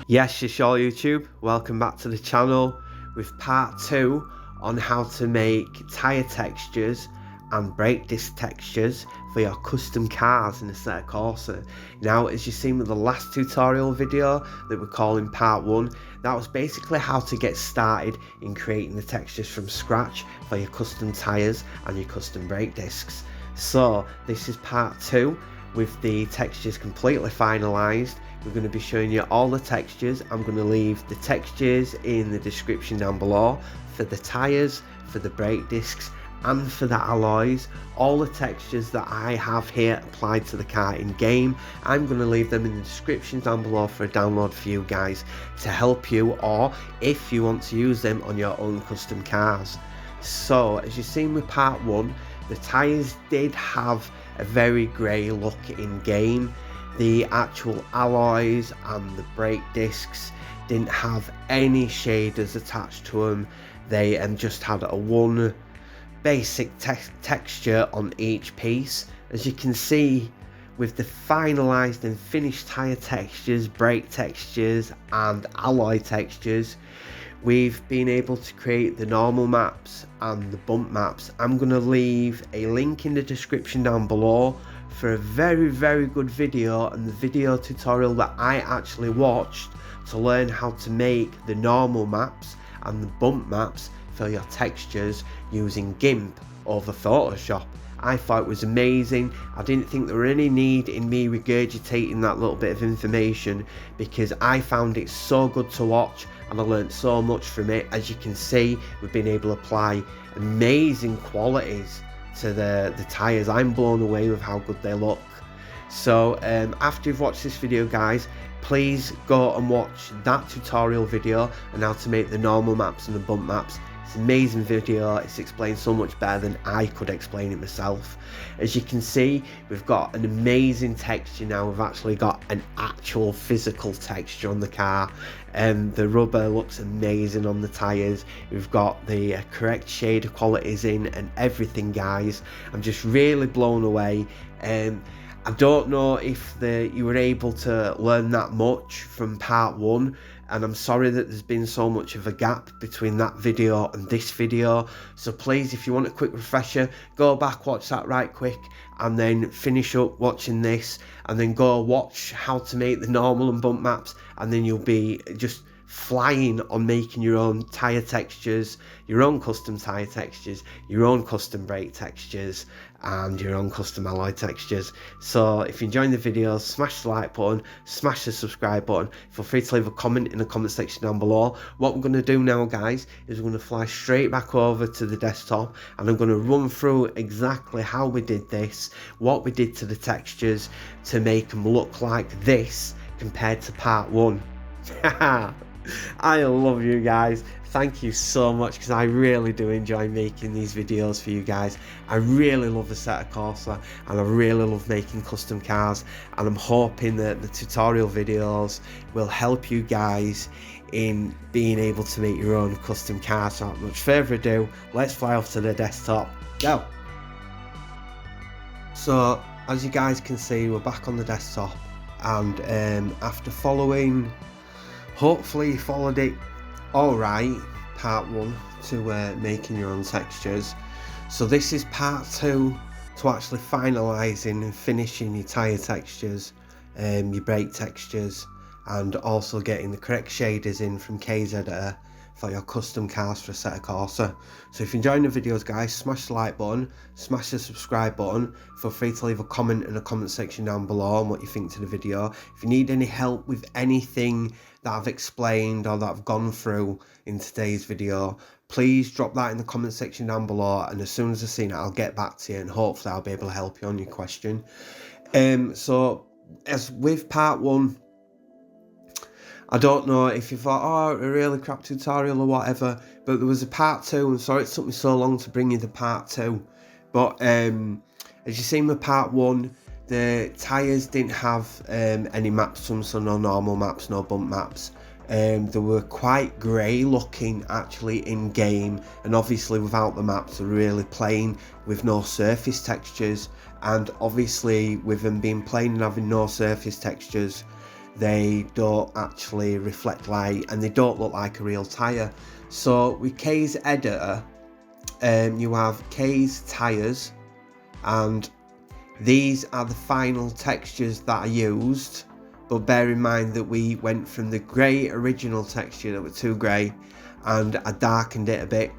Yes, you sure YouTube, welcome back to the channel with part 2 on how to make tyre textures and brake disc textures for your custom cars in Assetto Corsa. Now, as you've seen with the last tutorial video that we're calling part 1, that was basically how to get started in creating the textures from scratch for your custom tyres and your custom brake discs. So this is part 2 with the textures completely finalised. We're going to be showing you all the textures. I'm going to leave the textures in the description down below for the tyres, for the brake discs and for the alloys. All the textures that I have here applied to the car in game, I'm going to leave them in the description down below for a download for you guys to help you, or if you want to use them on your own custom cars. So as you've seen with part 1, the tyres did have a very grey look in game. The actual alloys and the brake discs didn't have any shaders attached to them. They just had a one basic texture on each piece. As you can see, with the finalised and finished tyre textures, brake textures and alloy textures, we've been able to create the normal maps and the bump maps. I'm going to leave a link in the description down below for a very good video and the video tutorial that I actually watched to learn how to make the normal maps and the bump maps for your textures using GIMP over Photoshop. I thought it was amazing. I didn't think there were any need in me regurgitating that little bit of information because I found it so good to watch and I learned so much from it. As you can see, we've been able to apply amazing qualities to the tyres. I'm blown away with how good they look. So after you've watched this video guys, please go and watch that tutorial video on how to make the normal maps and the bump maps. It's an amazing video. It's explained so much better than I could explain it myself. As you can see, we've got an amazing texture now. We've actually got an actual physical texture on the car. The rubber looks amazing on the tyres. We've got the correct shade of qualities in and everything guys. I'm just really blown away. I don't know if you were able to learn that much from part 1, and I'm sorry that there's been so much of a gap between that video and this video. So please, if you want a quick refresher, go back, watch that right quick, and then finish up watching this, and then go watch how to make the normal and bump maps, and then you'll be just flying on making your own tyre textures, your own custom tyre textures, your own custom brake textures and your own custom alloy textures. So if you're enjoying the video, smash the like button, smash the subscribe button, feel free to leave a comment in the comment section down below. What we're going to do now guys is we're going to fly straight back over to the desktop and I'm going to run through exactly how we did this, what we did to the textures to make them look like this compared to part 1. I love you guys. Thank you so much because I really do enjoy making these videos for you guys. I really love Assetto Corsa and I really love making custom cars, and I'm hoping that the tutorial videos will help you guys in being able to make your own custom cars. So without much further ado, let's fly off to the desktop. Go! So as you guys can see, we're back on the desktop, and after following, hopefully you followed it alright, part 1 to making your own textures. So this is part 2 to actually finalising and finishing your tyre textures, your brake textures, and also getting the correct shaders in from KZR for your custom cars for Assetto Corsa. So if you're enjoying the videos guys, smash the like button, smash the subscribe button, feel free to leave a comment in the comment section down below on what you think to the video. If you need any help with anything that I've explained or that I've gone through in today's video, please drop that in the comment section down below, and as soon as I've seen it I'll get back to you and hopefully I'll be able to help you on your question. So as with part 1, I don't know if you thought, oh, a really crap tutorial or whatever, but there was a part 2, and sorry it took me so long to bring you the part 2. But as you seen with part 1, the tyres didn't have any maps to them, so no normal maps, no bump maps. They were quite grey looking actually in game, and obviously without the maps they're really plain with no surface textures, and obviously with them being plain and having no surface textures, they don't actually reflect light and they don't look like a real tyre. So with K's editor, you have K's tyres, and these are the final textures that I used. But bear in mind that we went from the grey original texture that was too grey, and I darkened it a bit.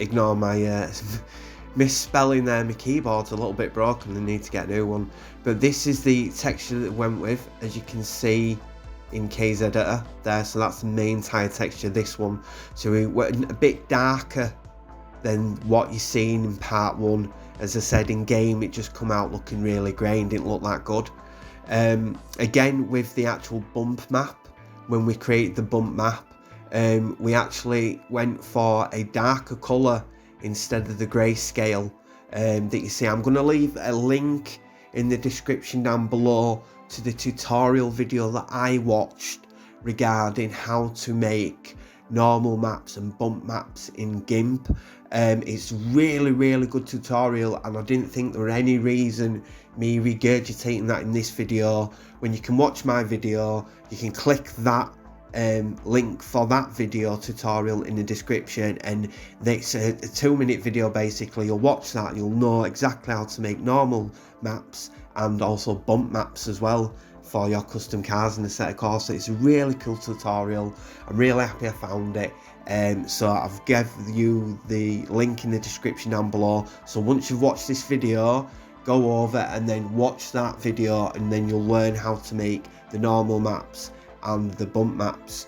Ignore my misspelling there. My keyboard's a little bit broken, I need to get a new one. But this is the texture that went with, as you can see in K's editor there. So that's the main tyre texture, this one. So we went a bit darker than what you're seeing in part 1. As I said, in game it just come out looking really grey and didn't look that good. Again, with the actual bump map, when we created the bump map, we actually went for a darker colour instead of the grayscale that you see. I'm going to leave a link in the description down below to the tutorial video that I watched regarding how to make normal maps and bump maps in GIMP. It's really good tutorial, and I didn't think there were any reason me regurgitating that in this video. When you can watch my video, you can click that link for that video tutorial in the description, and it's a 2-minute video basically. You'll watch that, you'll know exactly how to make normal maps and also bump maps as well for your custom cars in Assetto Corsa. It's a really cool tutorial. I'm really happy I found it. So I've given you the link in the description down below. So once you've watched this video, go over and then watch that video, and then you'll learn how to make the normal maps and the bump maps.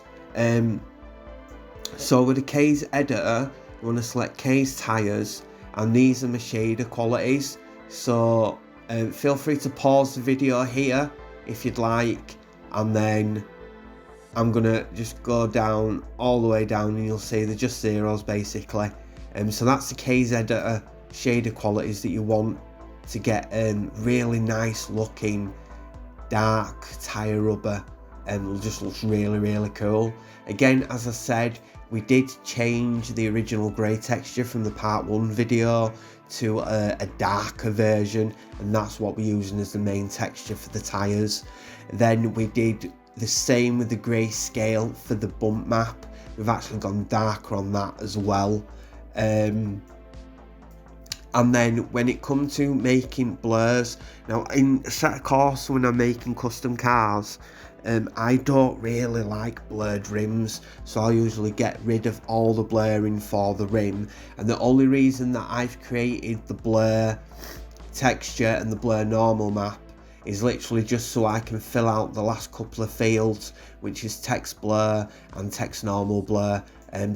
So with the K's editor, you want to select K's tyres, and these are my shader qualities. So feel free to pause the video here if you'd like, and then I'm gonna just go down all the way down, and you'll see they're just zeros basically. So that's the K's editor shader qualities that you want to get really nice looking dark tyre rubber, and it just looks really cool. Again, as I said, we did change the original grey texture from the part 1 video to a darker version, and that's what we're using as the main texture for the tyres. Then we did the same with the grey scale for the bump map. We've actually gone darker on that as well. And then when it comes to making blurs, now in Assetto Corsa, when I'm making custom cars, I don't really like blurred rims, so I usually get rid of all the blurring for the rim. And the only reason that I've created the blur texture and the blur normal map is literally just so I can fill out the last couple of fields, which is text blur and text normal blur,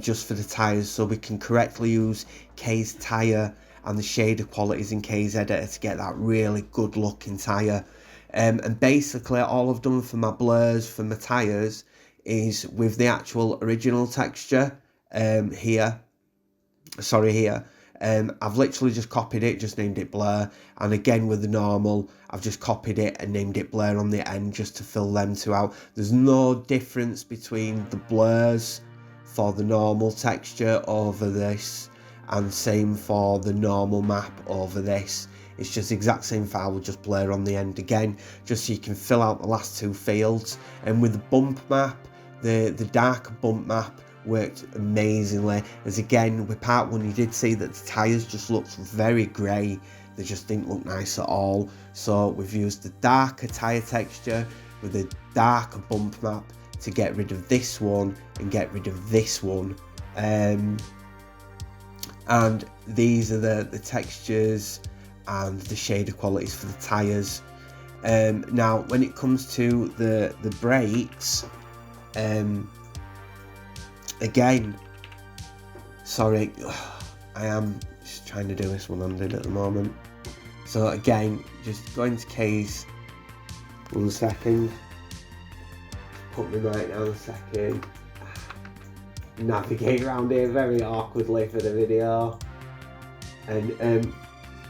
just for the tyres, so we can correctly use K's tyre and the shader qualities in K's editor to get that really good looking tyre. And basically all I've done for my blurs for my tyres is with the actual original texture here, I've literally just copied it, just named it blur, and again with the normal I've just copied it and named it blur on the end just to fill them two out. There's no difference between the blurs for the normal texture over this and same for the normal map over this. It's just the exact same file with just blur on the end again, just so you can fill out the last two fields. And with the bump map, the dark bump map worked amazingly, as again with part 1 you did see that the tyres just looked very grey, they just didn't look nice at all. So we've used the darker tyre texture with the darker bump map to get rid of this one and get rid of this one. And these are the textures and the shader qualities for the tyres. Now when it comes to the brakes, again, sorry, I am just trying to do this one-handed at the moment. So again, just go into K's, 1 second, put me right down a second, navigate around here very awkwardly for the video. And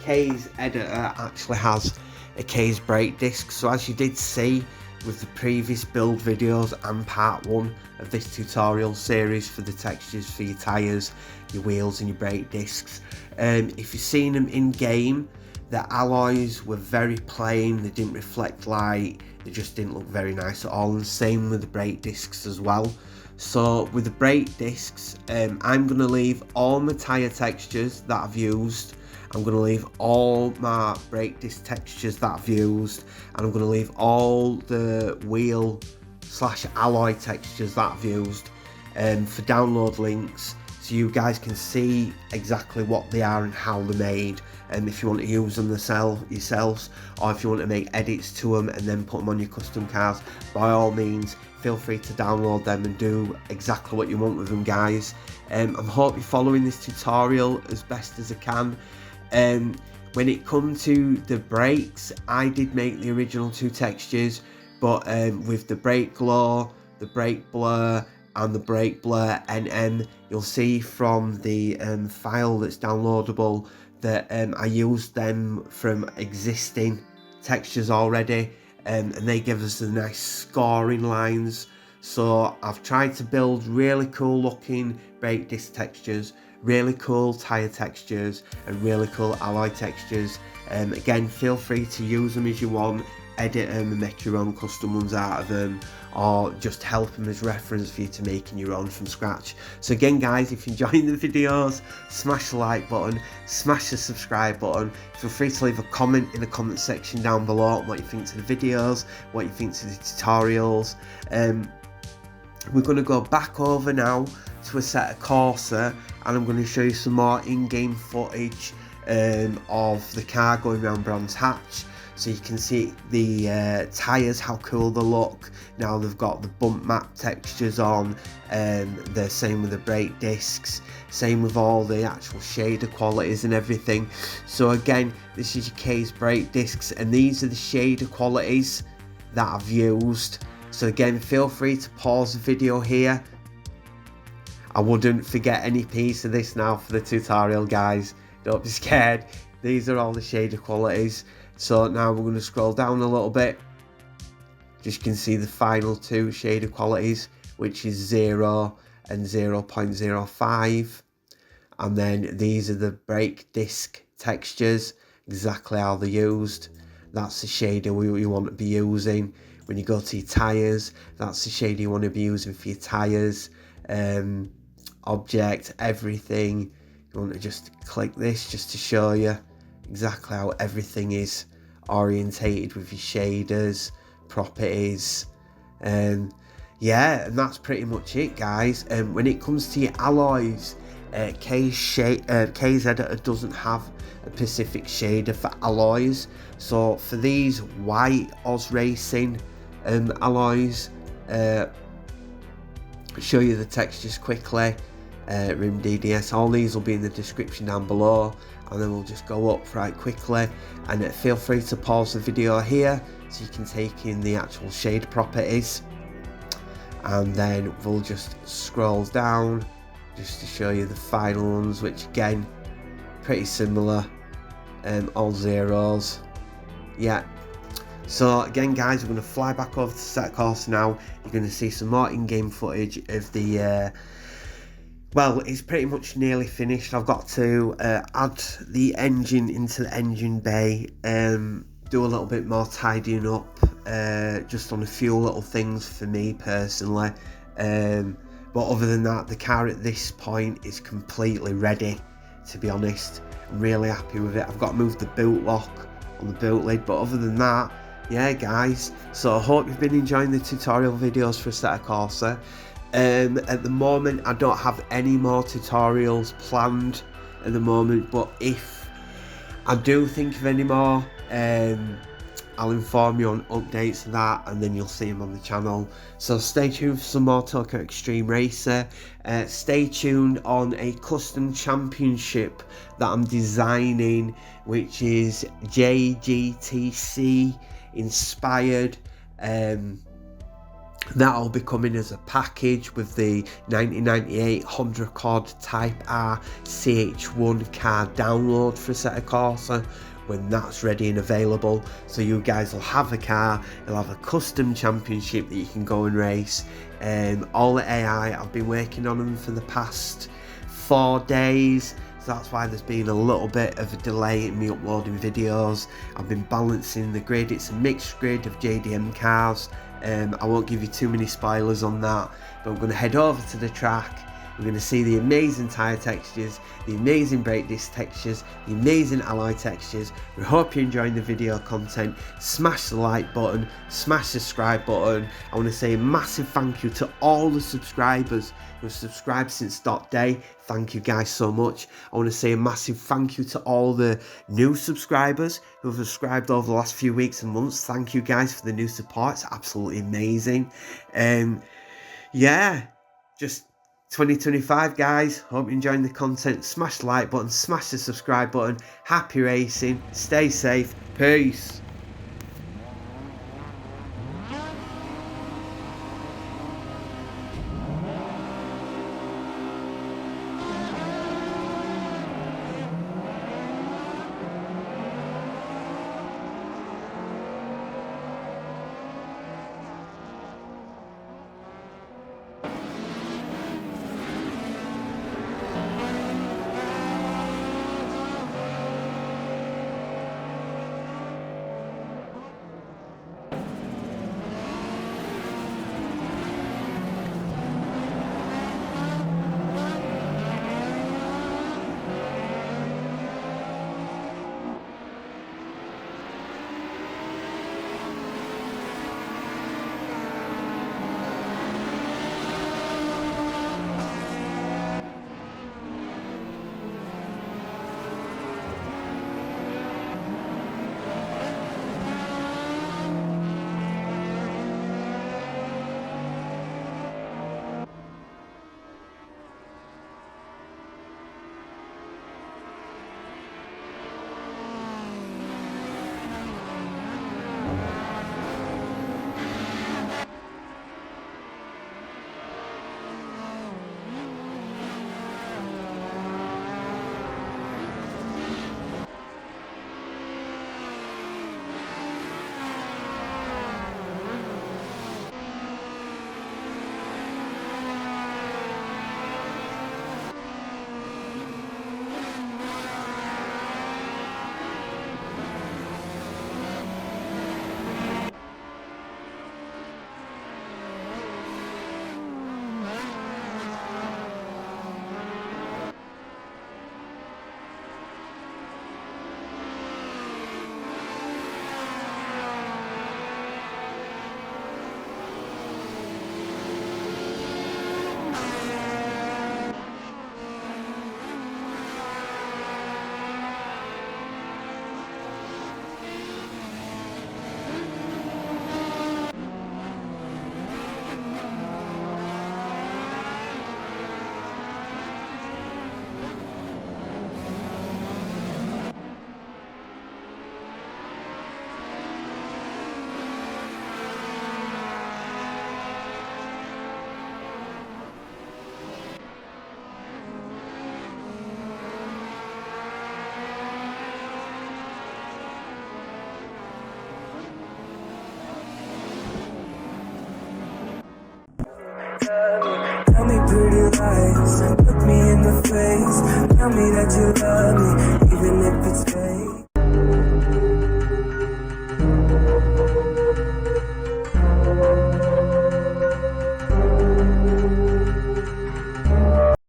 K's editor actually has a K's brake disc, so as you did see with the previous build videos and part 1 of this tutorial series for the textures for your tyres, your wheels and your brake discs, if you've seen them in game, The alloys were very plain, they didn't reflect light, they just didn't look very nice at all, and same with the brake discs as well. So with the brake discs, I'm going to leave all my tyre textures that I've used, I'm going to leave all my brake disc textures that I've used, and I'm going to leave all the wheel / alloy textures that I've used for download links, so you guys can see exactly what they are and how they're made. If you want to use them yourselves, or if you want to make edits to them and then put them on your custom cars, by all means feel free to download them and do exactly what you want with them, guys. I hope you're following this tutorial as best as I can. When it comes to the brakes, I did make the original 2 textures, but with the brake glow, the brake blur and the brake blur NM, you'll see from the file that's downloadable that I used them from existing textures already, and they give us the nice scoring lines. So I've tried to build really cool looking brake disc textures, really cool tyre textures and really cool alloy textures. Again, feel free to use them as you want, edit them and make your own custom ones out of them, or just help them as reference for you to making your own from scratch. So again, guys, if you're enjoying the videos, smash the like button, smash the subscribe button. Feel free to leave a comment in the comment section down below on what you think to the videos, what you think to the tutorials. We're going to go back over now to Assetto Corsa, and I'm going to show you some more in-game footage of the car going around Brands Hatch, so you can see the tyres, how cool they look. Now they've got the bump map textures on, the same with the brake discs, same with all the actual shader qualities and everything. So again, this is your case brake discs, and these are the shader qualities that I've used. So again, feel free to pause the video here. I wouldn't forget any piece of this now for the tutorial, guys. Don't be scared. These are all the shader qualities. So now we're going to scroll down a little bit. Just can see the final 2 shader qualities, which is 0 and 0.05. And then these are the brake disc textures, exactly how they're used. That's the shader you want to be using. When you go to your tyres, that's the shader you want to be using for your tyres. Object, everything. You want to just click this just to show you exactly how everything is orientated with your shaders, properties. Yeah, and that's pretty much it, guys. When it comes to your alloys, K's editor doesn't have a specific shader for alloys. So for these white Oz Racing alloys, show you the textures quickly. Rim DDS, all these will be in the description down below, and then we'll just go up right quickly. And feel free to pause the video here so you can take in the actual shade properties, and then we'll just scroll down just to show you the final ones, which again pretty similar, all zeros. Yeah, so again, guys, we're going to fly back over to Assetto Corsa now. You're going to see some more in-game footage of the well, it's pretty much nearly finished. I've got to add the engine into the engine bay, do a little bit more tidying up, just on a few little things for me personally. But other than that, the car at this point is completely ready, to be honest. I'm really happy with it. I've got to move the boot lock on the boot lid, but other than that, yeah, guys. So I hope you've been enjoying the tutorial videos for Assetto Corsa. At the moment, I don't have any more tutorials planned at the moment, but if I do think of any more, I'll inform you on updates of that, and then you'll see them on the channel. So stay tuned for some more Tokyo Extreme Racer. Stay tuned on a custom championship that I'm designing, which is JGTC inspired. That'll be coming as a package with the 1998 Honda Accord Type R CH1 car download for Assetto Corsa when that's ready and available. So you guys will have a car, you'll have a custom championship that you can go and race. All the AI, I've been working on them for the past 4 days. so that's why there's been a little bit of a delay in me uploading videos. I've been balancing the grid. It's a mixed grid of JDM cars. I won't give you too many spoilers on that, but I'm going to head over to the track. We're going to see the amazing tyre textures, the amazing brake disc textures, the amazing alloy textures. We hope you're enjoying the video content. Smash the like button, smash the subscribe button. I want to say a massive thank you to all the subscribers who have subscribed since .day. Thank you guys so much. I want to say a massive thank you to all the new subscribers who have subscribed over the last few weeks and months. Thank you guys for the new support. It's absolutely amazing. Yeah, just 2025 guys, hope you're enjoying the content. Smash the like button, smash the subscribe button. Happy racing, stay safe, peace. Tell me pretty lies.